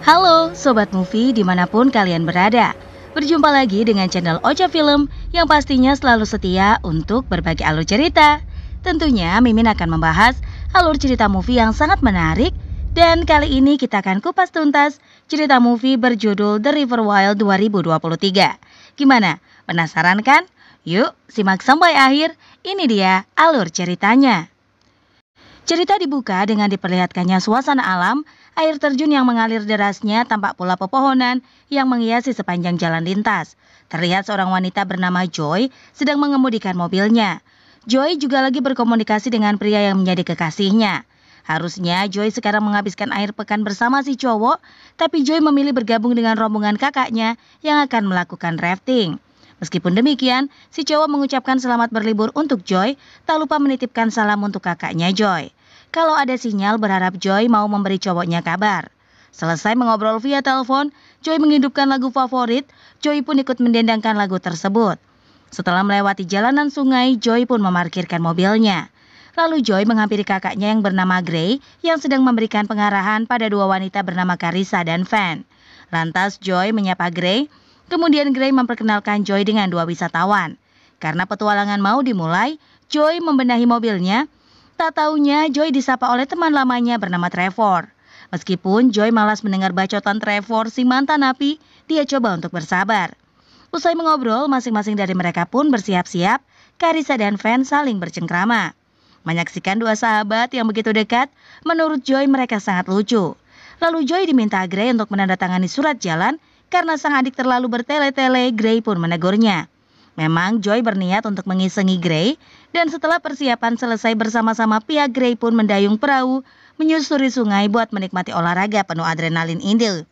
Halo Sobat Movie dimanapun kalian berada. Berjumpa lagi dengan channel Ocha Film yang pastinya selalu setia untuk berbagi alur cerita. Tentunya Mimin akan membahas alur cerita movie yang sangat menarik. Dan kali ini kita akan kupas tuntas cerita movie berjudul The River Wild 2023. Gimana? Penasaran kan? Yuk simak sampai akhir, ini dia alur ceritanya. Cerita dibuka dengan diperlihatkannya suasana alam, air terjun yang mengalir derasnya, tampak pula pepohonan yang menghiasi sepanjang jalan lintas. Terlihat seorang wanita bernama Joy sedang mengemudikan mobilnya. Joy juga lagi berkomunikasi dengan pria yang menjadi kekasihnya. Harusnya Joy sekarang menghabiskan akhir pekan bersama si cowok, tapi Joy memilih bergabung dengan rombongan kakaknya yang akan melakukan rafting. Meskipun demikian, si cowok mengucapkan selamat berlibur untuk Joy, tak lupa menitipkan salam untuk kakaknya Joy. Kalau ada sinyal berharap Joy mau memberi cowoknya kabar. Selesai mengobrol via telepon, Joy menghidupkan lagu favorit, Joy pun ikut mendendangkan lagu tersebut. Setelah melewati jalanan sungai, Joy pun memarkirkan mobilnya. Lalu Joy menghampiri kakaknya yang bernama Gray yang sedang memberikan pengarahan pada dua wanita bernama Carissa dan Van. Lantas Joy menyapa Gray. Kemudian Gray memperkenalkan Joy dengan dua wisatawan. Karena petualangan mau dimulai, Joy membenahi mobilnya. Tak taunya Joy disapa oleh teman lamanya bernama Trevor. Meskipun Joy malas mendengar bacotan Trevor si mantan napi, dia coba untuk bersabar. Usai mengobrol, masing-masing dari mereka pun bersiap-siap. Carissa dan Van saling bercengkrama. Menyaksikan dua sahabat yang begitu dekat, menurut Joy mereka sangat lucu. Lalu Joy diminta Gray untuk menandatangani surat jalan. Karena sang adik terlalu bertele-tele, Gray pun menegurnya. Memang Joy berniat untuk mengisengi Gray, dan setelah persiapan selesai bersama-sama pihak Gray pun mendayung perahu, menyusuri sungai buat menikmati olahraga penuh adrenalin ini.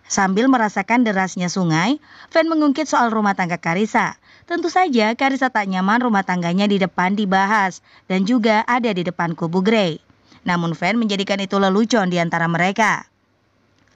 Sambil merasakan derasnya sungai, Van mengungkit soal rumah tangga Carissa. Tentu saja Carissa tak nyaman rumah tangganya di depan dibahas, dan juga ada di depan kubu Gray. Namun Van menjadikan itu lelucon di antara mereka.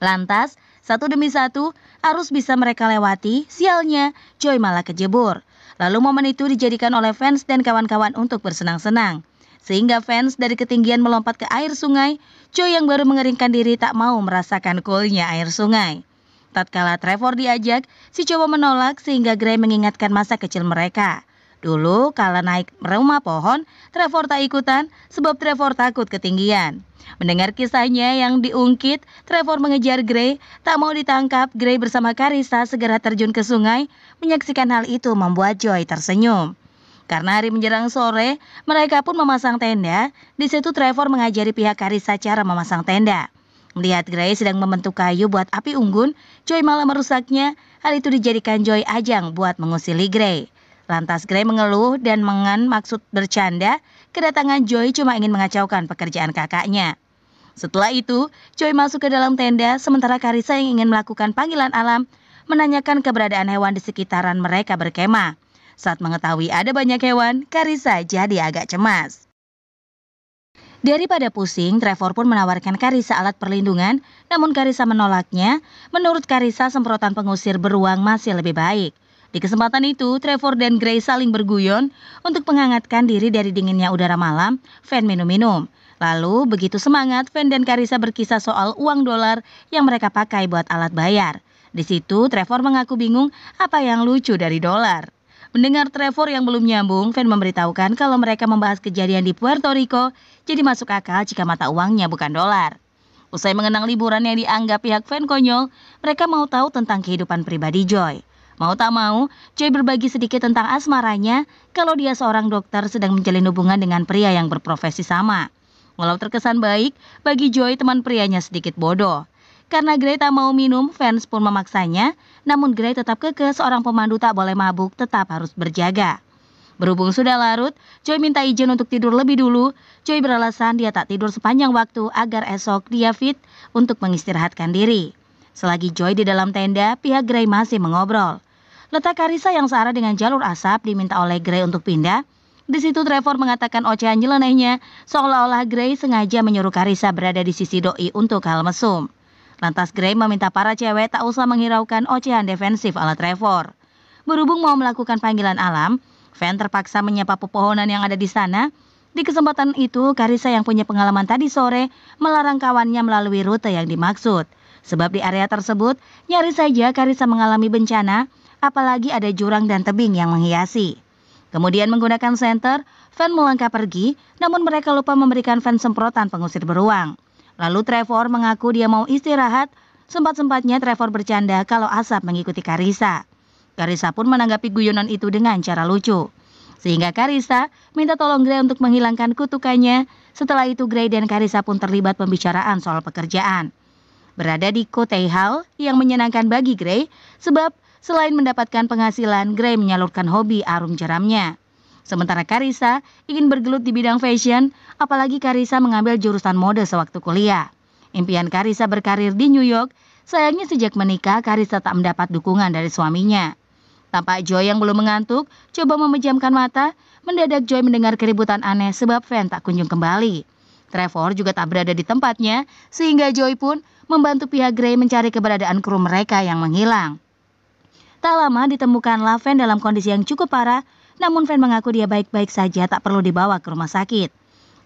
Lantas, satu demi satu, arus bisa mereka lewati, sialnya Joy malah kejebur. Lalu momen itu dijadikan oleh fans dan kawan-kawan untuk bersenang-senang. Sehingga fans dari ketinggian melompat ke air sungai, Joy yang baru mengeringkan diri tak mau merasakan coolnya air sungai. Tatkala Trevor diajak, si cowok menolak sehingga Gray mengingatkan masa kecil mereka. Dulu kala naik rumah pohon, Trevor tak ikutan sebab Trevor takut ketinggian. Mendengar kisahnya yang diungkit, Trevor mengejar Gray, tak mau ditangkap. Gray bersama Carissa segera terjun ke sungai. Menyaksikan hal itu membuat Joy tersenyum. Karena hari menjelang sore, mereka pun memasang tenda. Di situ Trevor mengajari pihak Carissa cara memasang tenda. Melihat Gray sedang membentuk kayu buat api unggun, Joy malah merusaknya. Hal itu dijadikan Joy ajang buat mengusili Gray. Lantas Gray mengeluh dan maksud bercanda, kedatangan Joy cuma ingin mengacaukan pekerjaan kakaknya. Setelah itu, Joy masuk ke dalam tenda, sementara Carissa yang ingin melakukan panggilan alam, menanyakan keberadaan hewan di sekitaran mereka berkemah. Saat mengetahui ada banyak hewan, Carissa jadi agak cemas. Daripada pusing, Trevor pun menawarkan Carissa alat perlindungan, namun Carissa menolaknya. Menurut Carissa, semprotan pengusir beruang masih lebih baik. Di kesempatan itu, Trevor dan Gray saling berguyon untuk menghangatkan diri dari dinginnya udara malam. Van minum-minum. Lalu, begitu semangat, Van dan Carissa berkisah soal uang dolar yang mereka pakai buat alat bayar. Di situ, Trevor mengaku bingung apa yang lucu dari dolar. Mendengar Trevor yang belum nyambung, Van memberitahukan kalau mereka membahas kejadian di Puerto Rico, jadi masuk akal jika mata uangnya bukan dolar. Usai mengenang liburan yang dianggap pihak Van konyol, mereka mau tahu tentang kehidupan pribadi Joy. Mau tak mau, Joy berbagi sedikit tentang asmaranya kalau dia seorang dokter sedang menjalin hubungan dengan pria yang berprofesi sama. Walau terkesan baik, bagi Joy teman prianya sedikit bodoh. Karena Gray tak mau minum, fans pun memaksanya, namun Gray tetap kekeh seorang pemandu tak boleh mabuk, tetap harus berjaga. Berhubung sudah larut, Joy minta izin untuk tidur lebih dulu. Joy beralasan dia tak tidur sepanjang waktu agar esok dia fit untuk mengistirahatkan diri. Selagi Joy di dalam tenda, pihak Gray masih mengobrol. Letak Carissa yang searah dengan jalur asap diminta oleh Gray untuk pindah. Di situ Trevor mengatakan ocehan nyelenehnya, seolah-olah Gray sengaja menyuruh Carissa berada di sisi doi untuk hal mesum. Lantas Gray meminta para cewek tak usah menghiraukan ocehan defensif ala Trevor. Berhubung mau melakukan panggilan alam, Van terpaksa menyapa pepohonan yang ada di sana. Di kesempatan itu, Carissa yang punya pengalaman tadi sore melarang kawannya melalui rute yang dimaksud. Sebab di area tersebut, nyaris saja Carissa mengalami bencana, apalagi ada jurang dan tebing yang menghiasi. Kemudian menggunakan senter, Van melangkah pergi, namun mereka lupa memberikan Van semprotan pengusir beruang. Lalu Trevor mengaku dia mau istirahat, sempat-sempatnya Trevor bercanda kalau asap mengikuti Carissa. Carissa pun menanggapi guyonan itu dengan cara lucu. Sehingga Carissa minta tolong Gray untuk menghilangkan kutukannya. Setelah itu Gray dan Carissa pun terlibat pembicaraan soal pekerjaan. Berada di Cote Hall yang menyenangkan bagi Gray, sebab selain mendapatkan penghasilan, Gray menyalurkan hobi arum jeramnya. Sementara Carissa ingin bergelut di bidang fashion, apalagi Carissa mengambil jurusan mode sewaktu kuliah. Impian Carissa berkarir di New York, sayangnya sejak menikah Carissa tak mendapat dukungan dari suaminya. Tampak Joy yang belum mengantuk, coba memejamkan mata, mendadak Joy mendengar keributan aneh sebab Van tak kunjung kembali. Trevor juga tak berada di tempatnya, sehingga Joy pun membantu pihak Gray mencari keberadaan kru mereka yang menghilang. Tak lama ditemukanlah Van dalam kondisi yang cukup parah, namun Van mengaku dia baik-baik saja, tak perlu dibawa ke rumah sakit.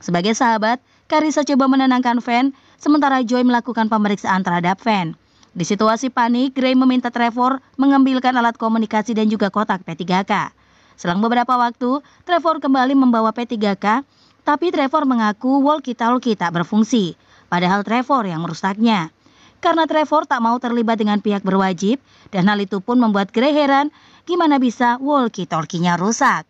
Sebagai sahabat, Carissa coba menenangkan Van, sementara Joy melakukan pemeriksaan terhadap Van. Di situasi panik, Gray meminta Trevor mengambilkan alat komunikasi dan juga kotak P3K. Selang beberapa waktu, Trevor kembali membawa P3K, tapi Trevor mengaku walkie-talkie tak berfungsi, padahal Trevor yang merusaknya. Karena Trevor tak mau terlibat dengan pihak berwajib, dan hal itu pun membuat Gray heran, gimana bisa walkie-talkie-nya rusak.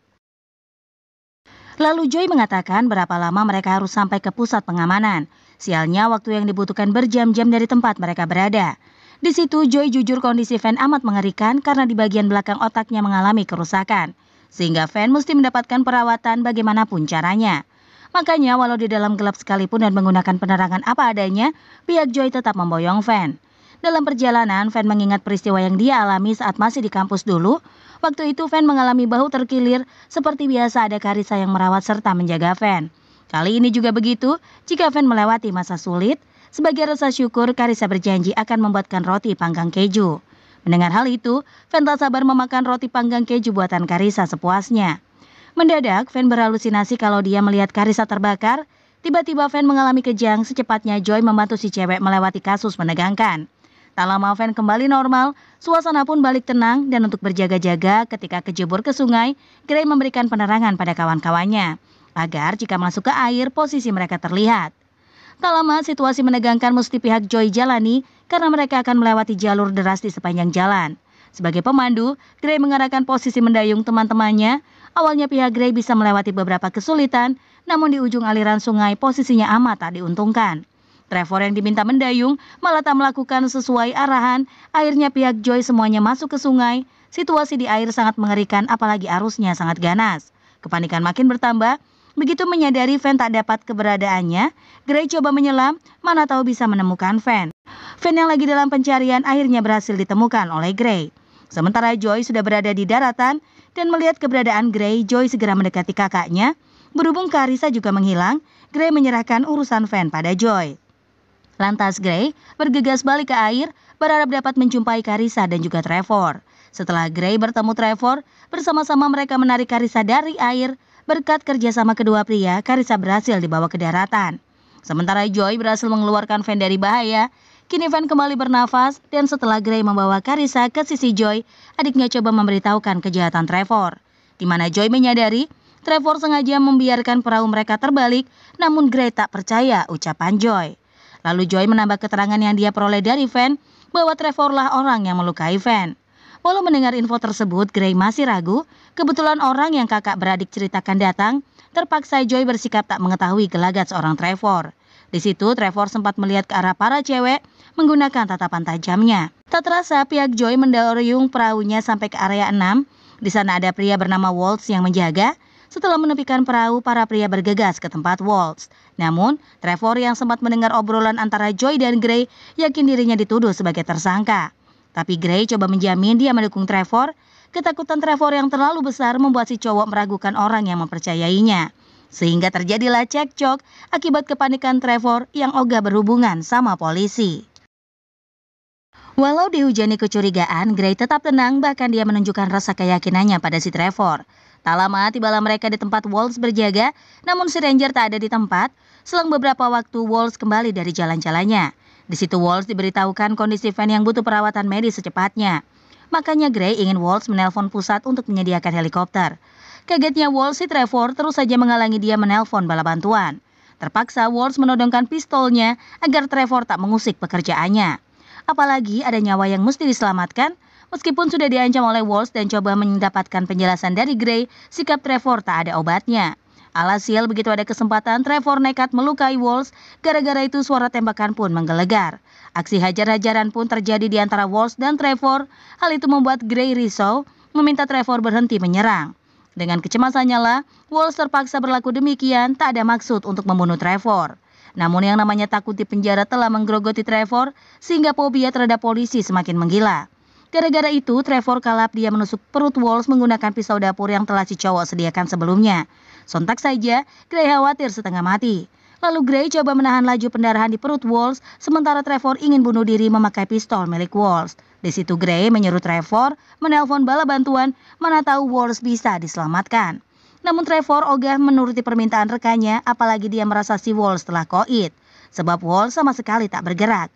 Lalu Joy mengatakan berapa lama mereka harus sampai ke pusat pengamanan. Sialnya waktu yang dibutuhkan berjam-jam dari tempat mereka berada. Di situ Joy jujur kondisi Van amat mengerikan karena di bagian belakang otaknya mengalami kerusakan. Sehingga Van mesti mendapatkan perawatan bagaimanapun caranya. Makanya walau di dalam gelap sekalipun dan menggunakan penerangan apa adanya, pihak Joy tetap memboyong Van. Dalam perjalanan, Van mengingat peristiwa yang dia alami saat masih di kampus dulu. Waktu itu Van mengalami bahu terkilir, seperti biasa ada Carissa yang merawat serta menjaga Van. Kali ini juga begitu, jika Van melewati masa sulit, sebagai rasa syukur Carissa berjanji akan membuatkan roti panggang keju. Mendengar hal itu, Van tak sabar memakan roti panggang keju buatan Carissa sepuasnya. Mendadak, Van berhalusinasi kalau dia melihat Carissa terbakar. Tiba-tiba Van mengalami kejang, secepatnya Joy membantu si cewek melewati kasus menegangkan. Tak lama Van kembali normal, suasana pun balik tenang dan untuk berjaga-jaga ketika kejebur ke sungai, Gray memberikan penerangan pada kawan-kawannya, agar jika masuk ke air posisi mereka terlihat. Tak lama situasi menegangkan mesti pihak Joy jalani karena mereka akan melewati jalur deras di sepanjang jalan. Sebagai pemandu, Gray mengarahkan posisi mendayung teman-temannya. Awalnya pihak Gray bisa melewati beberapa kesulitan, namun di ujung aliran sungai posisinya amat tak diuntungkan. Trevor yang diminta mendayung malah tak melakukan sesuai arahan. Akhirnya pihak Joy semuanya masuk ke sungai. Situasi di air sangat mengerikan apalagi arusnya sangat ganas. Kepanikan makin bertambah. Begitu menyadari Van tak dapat keberadaannya, Gray coba menyelam, mana tahu bisa menemukan Van. Van yang lagi dalam pencarian akhirnya berhasil ditemukan oleh Gray. Sementara Joy sudah berada di daratan dan melihat keberadaan Gray, Joy segera mendekati kakaknya. Berhubung Carissa juga menghilang, Gray menyerahkan urusan Van pada Joy. Lantas Gray bergegas balik ke air, berharap dapat menjumpai Carissa dan juga Trevor. Setelah Gray bertemu Trevor, bersama-sama mereka menarik Carissa dari air. Berkat kerjasama kedua pria, Carissa berhasil dibawa ke daratan. Sementara Joy berhasil mengeluarkan Van dari bahaya. Kini Van kembali bernafas dan setelah Gray membawa Carissa ke sisi Joy, adiknya coba memberitahukan kejahatan Trevor. Di mana Joy menyadari, Trevor sengaja membiarkan perahu mereka terbalik, namun Gray tak percaya ucapan Joy. Lalu Joy menambah keterangan yang dia peroleh dari Van, bahwa Trevor lah orang yang melukai Van. Walau mendengar info tersebut, Gray masih ragu. Kebetulan orang yang kakak beradik ceritakan datang, terpaksa Joy bersikap tak mengetahui gelagat seorang Trevor. Di situ Trevor sempat melihat ke arah para cewek menggunakan tatapan tajamnya. Tak terasa pihak Joy mendorong perahunya sampai ke area 6. Di sana ada pria bernama Waltz yang menjaga. Setelah menepikan perahu, para pria bergegas ke tempat Waltz. Namun, Trevor yang sempat mendengar obrolan antara Joy dan Gray yakin dirinya dituduh sebagai tersangka. Tapi Gray coba menjamin dia mendukung Trevor. Ketakutan Trevor yang terlalu besar membuat si cowok meragukan orang yang mempercayainya. Sehingga terjadilah cekcok akibat kepanikan Trevor yang ogah berhubungan sama polisi. Walau dihujani kecurigaan, Gray tetap tenang bahkan dia menunjukkan rasa keyakinannya pada si Trevor. Tak lama tibalah mereka di tempat Walls berjaga, namun si Ranger tak ada di tempat. Selang beberapa waktu Walls kembali dari jalan-jalannya. Di situ Walls diberitahukan kondisi Van yang butuh perawatan medis secepatnya. Makanya Gray ingin Walls menelpon pusat untuk menyediakan helikopter. Kagetnya Walls, si Trevor terus saja menghalangi dia menelpon bala bantuan. Terpaksa Walls menodongkan pistolnya agar Trevor tak mengusik pekerjaannya. Apalagi ada nyawa yang mesti diselamatkan. Meskipun sudah diancam oleh Walls dan coba mendapatkan penjelasan dari Gray, sikap Trevor tak ada obatnya. Alhasil begitu ada kesempatan, Trevor nekat melukai Walls. Gara-gara itu suara tembakan pun menggelegar. Aksi hajar-hajaran pun terjadi di antara Walls dan Trevor. Hal itu membuat Gray risau, meminta Trevor berhenti menyerang. Dengan kecemasannya lah, Walls terpaksa berlaku demikian, tak ada maksud untuk membunuh Trevor. Namun yang namanya takut di penjara telah menggerogoti Trevor, sehingga fobia terhadap polisi semakin menggila. Gara-gara itu, Trevor kalap dia menusuk perut Walls menggunakan pisau dapur yang telah si cowok sediakan sebelumnya. Sontak saja, Gray khawatir setengah mati. Lalu Gray coba menahan laju pendarahan di perut Walls, sementara Trevor ingin bunuh diri memakai pistol milik Walls. Di situ Gray menyuruh Trevor menelpon bala bantuan, mana tahu Walls bisa diselamatkan. Namun Trevor ogah menuruti permintaan rekannya, apalagi dia merasa si Walls telah koit, sebab Walls sama sekali tak bergerak.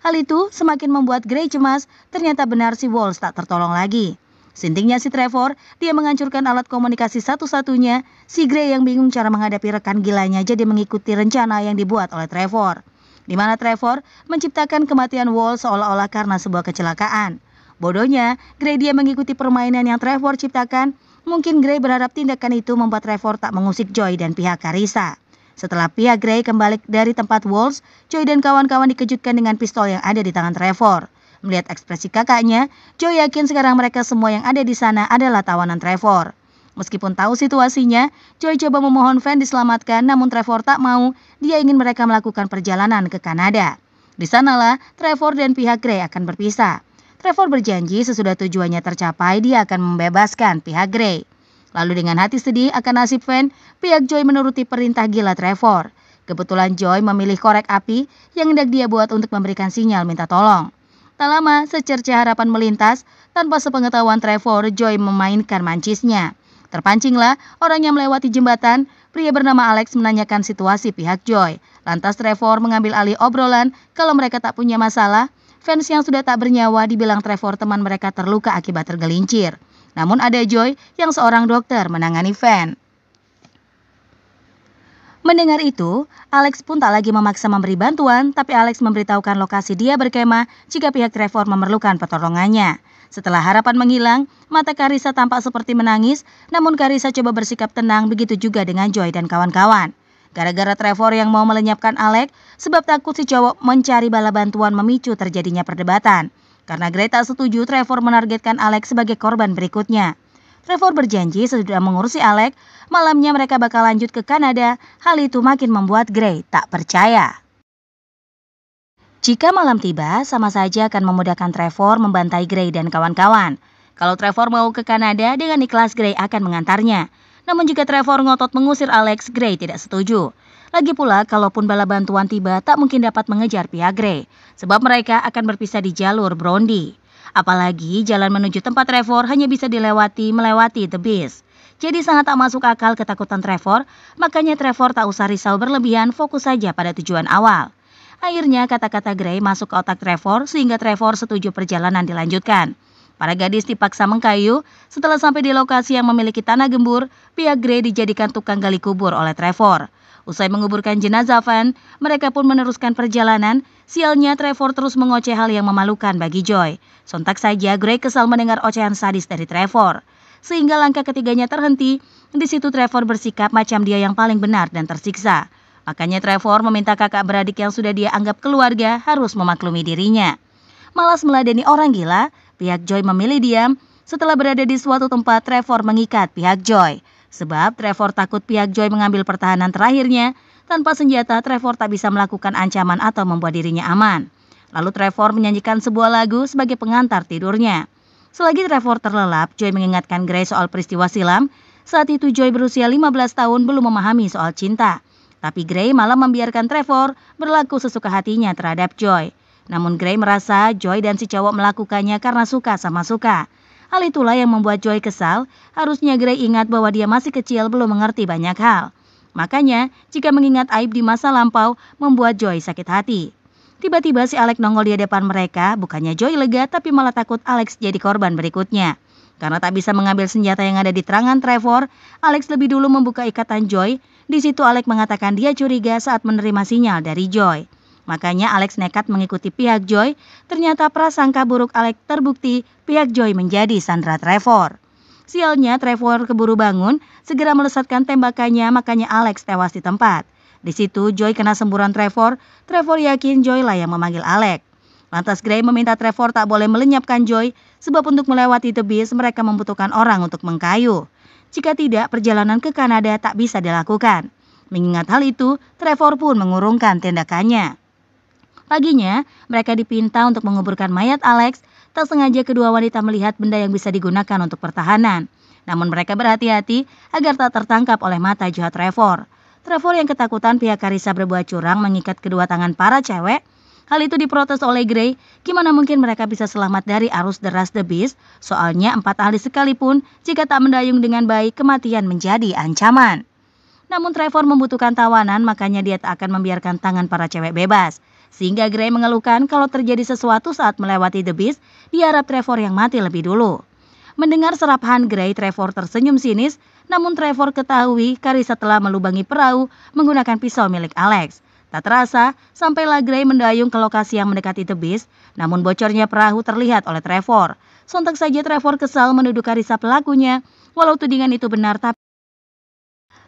Hal itu semakin membuat Gray cemas, ternyata benar si Walls tak tertolong lagi. Sintingnya si Trevor, dia menghancurkan alat komunikasi satu-satunya. Si Gray yang bingung cara menghadapi rekan gilanya jadi mengikuti rencana yang dibuat oleh Trevor. Di mana Trevor menciptakan kematian Walls seolah-olah karena sebuah kecelakaan. Bodohnya, Gray dia mengikuti permainan yang Trevor ciptakan. Mungkin Gray berharap tindakan itu membuat Trevor tak mengusik Joy dan pihak Carissa. Setelah pihak Gray kembali dari tempat Walls, Joy dan kawan-kawan dikejutkan dengan pistol yang ada di tangan Trevor. Melihat ekspresi kakaknya, Joy yakin sekarang mereka semua yang ada di sana adalah tawanan Trevor. Meskipun tahu situasinya, Joy coba memohon Van diselamatkan, namun Trevor tak mau. Dia ingin mereka melakukan perjalanan ke Kanada. Di sanalah Trevor dan pihak Gray akan berpisah. Trevor berjanji sesudah tujuannya tercapai, dia akan membebaskan pihak Gray. Lalu dengan hati sedih akan nasib Van, pihak Joy menuruti perintah gila Trevor. Kebetulan Joy memilih korek api yang hendak dia buat untuk memberikan sinyal minta tolong. Tak lama, secerca harapan melintas. Tanpa sepengetahuan Trevor, Joy memainkan mancisnya. Terpancinglah orang yang melewati jembatan. Pria bernama Alex menanyakan situasi pihak Joy. Lantas Trevor mengambil alih obrolan kalau mereka tak punya masalah. Fans yang sudah tak bernyawa dibilang Trevor teman mereka terluka akibat tergelincir. Namun ada Joy yang seorang dokter menangani Van. Mendengar itu, Alex pun tak lagi memaksa memberi bantuan, tapi Alex memberitahukan lokasi dia berkemah jika pihak Trevor memerlukan pertolongannya. Setelah harapan menghilang, mata Carissa tampak seperti menangis, namun Carissa coba bersikap tenang, begitu juga dengan Joy dan kawan-kawan. Gara-gara Trevor yang mau melenyapkan Alex, sebab takut si cowok mencari bala bantuan memicu terjadinya perdebatan. Karena Gray tak setuju, Trevor menargetkan Alex sebagai korban berikutnya. Trevor berjanji sesudah mengurusi Alex, malamnya mereka bakal lanjut ke Kanada. Hal itu makin membuat Gray tak percaya. Jika malam tiba, sama saja akan memudahkan Trevor membantai Gray dan kawan-kawan. Kalau Trevor mau ke Kanada, dengan ikhlas Gray akan mengantarnya. Namun jika Trevor ngotot mengusir Alex, Gray tidak setuju. Lagi pula, kalaupun bala bantuan tiba, tak mungkin dapat mengejar pihak Gray, sebab mereka akan berpisah di jalur Brondy. Apalagi jalan menuju tempat Trevor hanya bisa melewati The Beast. Jadi sangat tak masuk akal ketakutan Trevor, makanya Trevor tak usah risau berlebihan, fokus saja pada tujuan awal. Akhirnya kata-kata Gray masuk ke otak Trevor sehingga Trevor setuju perjalanan dilanjutkan. Para gadis dipaksa mengkayu. Setelah sampai di lokasi yang memiliki tanah gembur, pihak Gray dijadikan tukang gali kubur oleh Trevor. Usai menguburkan jenazah Van, mereka pun meneruskan perjalanan. Sialnya Trevor terus mengoceh hal yang memalukan bagi Joy. Sontak saja Gray kesal mendengar ocehan sadis dari Trevor. Sehingga langkah ketiganya terhenti. Di situ Trevor bersikap macam dia yang paling benar dan tersiksa. Makanya Trevor meminta kakak beradik yang sudah dia anggap keluarga harus memaklumi dirinya. Malas meladeni orang gila, pihak Joy memilih diam. Setelah berada di suatu tempat, Trevor mengikat pihak Joy. Sebab Trevor takut pihak Joy mengambil pertahanan terakhirnya. Tanpa senjata, Trevor tak bisa melakukan ancaman atau membuat dirinya aman. Lalu Trevor menyanyikan sebuah lagu sebagai pengantar tidurnya. Selagi Trevor terlelap, Joy mengingatkan Gray soal peristiwa silam. Saat itu Joy berusia 15 tahun belum memahami soal cinta. Tapi Gray malah membiarkan Trevor berlaku sesuka hatinya terhadap Joy. Namun Gray merasa Joy dan si cowok melakukannya karena suka sama suka. Hal itulah yang membuat Joy kesal. Harusnya Gray ingat bahwa dia masih kecil, belum mengerti banyak hal. Makanya, jika mengingat aib di masa lampau, membuat Joy sakit hati. Tiba-tiba si Alex nongol di hadapan mereka, bukannya Joy lega, tapi malah takut Alex jadi korban berikutnya. Karena tak bisa mengambil senjata yang ada di tangan Trevor, Alex lebih dulu membuka ikatan Joy. Di situ Alex mengatakan dia curiga saat menerima sinyal dari Joy. Makanya Alex nekat mengikuti pihak Joy. Ternyata prasangka buruk Alex terbukti, pihak Joy menjadi sandera Trevor. Sialnya Trevor keburu bangun, segera melesatkan tembakannya, makanya Alex tewas di tempat. Di situ Joy kena semburan Trevor. Trevor yakin Joy lah yang memanggil Alex. Lantas Gray meminta Trevor tak boleh melenyapkan Joy, sebab untuk melewati tebis mereka membutuhkan orang untuk mengkayu. Jika tidak, perjalanan ke Kanada tak bisa dilakukan. Mengingat hal itu, Trevor pun mengurungkan tindakannya. Paginya, mereka dipinta untuk menguburkan mayat Alex. Tak sengaja kedua wanita melihat benda yang bisa digunakan untuk pertahanan. Namun mereka berhati-hati agar tak tertangkap oleh mata jahat Trevor. Trevor yang ketakutan pihak Carissa berbuat curang mengikat kedua tangan para cewek. Hal itu diprotes oleh Gray. Gimana mungkin mereka bisa selamat dari arus deras The Beast? Soalnya 4 ahli sekalipun, jika tak mendayung dengan baik, kematian menjadi ancaman. Namun Trevor membutuhkan tawanan, makanya dia tak akan membiarkan tangan para cewek bebas. Sehingga Gray mengeluhkan kalau terjadi sesuatu saat melewati The Beast, diharap Trevor yang mati lebih dulu. Mendengar serapahan Gray, Trevor tersenyum sinis. Namun Trevor ketahui Carissa telah melubangi perahu menggunakan pisau milik Alex. Tak terasa, sampailah Gray mendayung ke lokasi yang mendekati The Beast, namun bocornya perahu terlihat oleh Trevor. Sontak saja Trevor kesal menuduh Carissa pelakunya, walau tudingan itu benar tapi...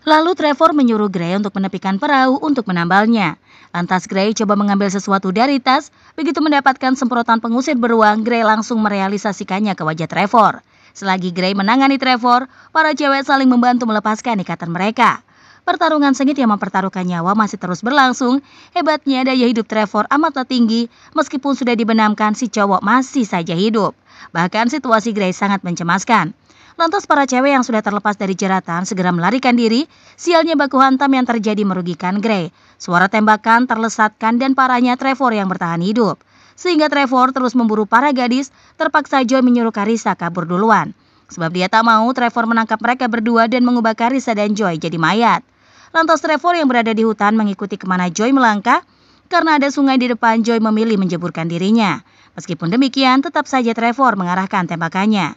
Lalu Trevor menyuruh Gray untuk menepikan perahu untuk menambalnya. Lantas Gray coba mengambil sesuatu dari tas, begitu mendapatkan semprotan pengusir beruang, Gray langsung merealisasikannya ke wajah Trevor. Selagi Gray menangani Trevor, para cewek saling membantu melepaskan ikatan mereka. Pertarungan sengit yang mempertaruhkan nyawa masih terus berlangsung. Hebatnya daya hidup Trevor amatlah tinggi, meskipun sudah dibenamkan si cowok masih saja hidup. Bahkan situasi Gray sangat mencemaskan. Lantas para cewek yang sudah terlepas dari jeratan segera melarikan diri. Sialnya baku hantam yang terjadi merugikan Gray. Suara tembakan terlesatkan dan parahnya Trevor yang bertahan hidup. Sehingga Trevor terus memburu para gadis, terpaksa Joy menyuruh Carissa kabur duluan. Sebab dia tak mau Trevor menangkap mereka berdua dan mengubah Carissa dan Joy jadi mayat. Lantas Trevor yang berada di hutan mengikuti kemana Joy melangkah. Karena ada sungai di depan, Joy memilih menjeburkan dirinya. Meskipun demikian, tetap saja Trevor mengarahkan tembakannya.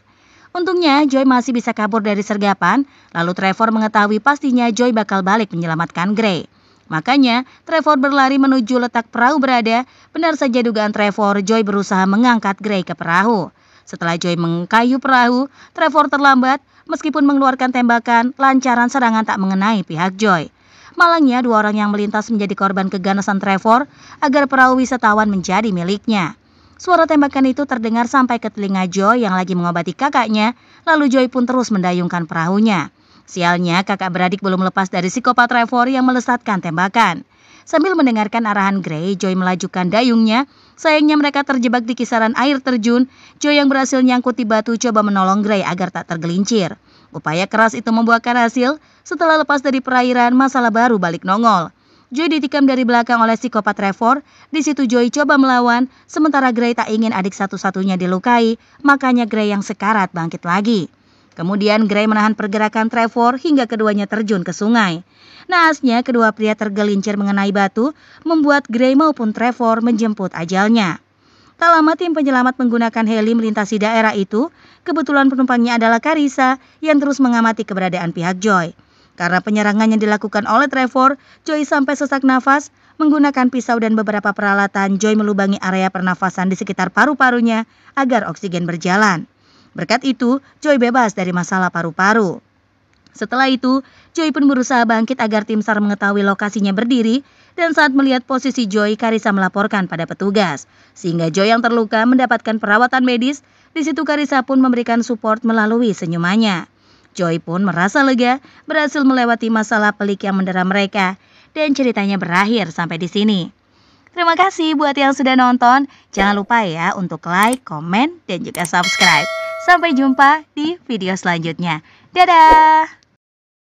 Untungnya Joy masih bisa kabur dari sergapan. Lalu Trevor mengetahui pastinya Joy bakal balik menyelamatkan Gray. Makanya Trevor berlari menuju letak perahu berada. Benar saja dugaan Trevor, Joy berusaha mengangkat Gray ke perahu. Setelah Joy mengkayu perahu, Trevor terlambat. Meskipun mengeluarkan tembakan, lancaran serangan tak mengenai pihak Joy. Malangnya 2 orang yang melintas menjadi korban keganasan Trevor agar perahu wisatawan menjadi miliknya. Suara tembakan itu terdengar sampai ke telinga Joy yang lagi mengobati kakaknya, lalu Joy pun terus mendayungkan perahunya. Sialnya kakak beradik belum lepas dari psikopat Trevor yang melesatkan tembakan. Sambil mendengarkan arahan Gray, Joy melajukan dayungnya. Sayangnya mereka terjebak di kisaran air terjun. Joy yang berhasil nyangkut di batu coba menolong Gray agar tak tergelincir. Upaya keras itu membuahkan hasil. Setelah lepas dari perairan, masalah baru balik nongol. Joy ditikam dari belakang oleh psikopat Trevor. Di situ Joy coba melawan, sementara Gray tak ingin adik satu-satunya dilukai, makanya Gray yang sekarat bangkit lagi. Kemudian Gray menahan pergerakan Trevor hingga keduanya terjun ke sungai. Naasnya kedua pria tergelincir mengenai batu, membuat Gray maupun Trevor menjemput ajalnya. Tak lama tim penyelamat menggunakan heli melintasi daerah itu. Kebetulan penumpangnya adalah Carissa yang terus mengamati keberadaan pihak Joy. Karena penyerangan yang dilakukan oleh Trevor, Joy sampai sesak nafas. Menggunakan pisau dan beberapa peralatan, Joy melubangi area pernafasan di sekitar paru-parunya agar oksigen berjalan. Berkat itu, Joy bebas dari masalah paru-paru. Setelah itu, Joy pun berusaha bangkit agar tim SAR mengetahui lokasinya berdiri. Dan saat melihat posisi Joy, Carissa melaporkan pada petugas. Sehingga Joy yang terluka mendapatkan perawatan medis. Di situ Carissa pun memberikan support melalui senyumannya. Joy pun merasa lega, berhasil melewati masalah pelik yang mendera mereka. Dan ceritanya berakhir sampai di sini. Terima kasih buat yang sudah nonton. Jangan lupa ya untuk like, komen, dan juga subscribe. Sampai jumpa di video selanjutnya. Dadah!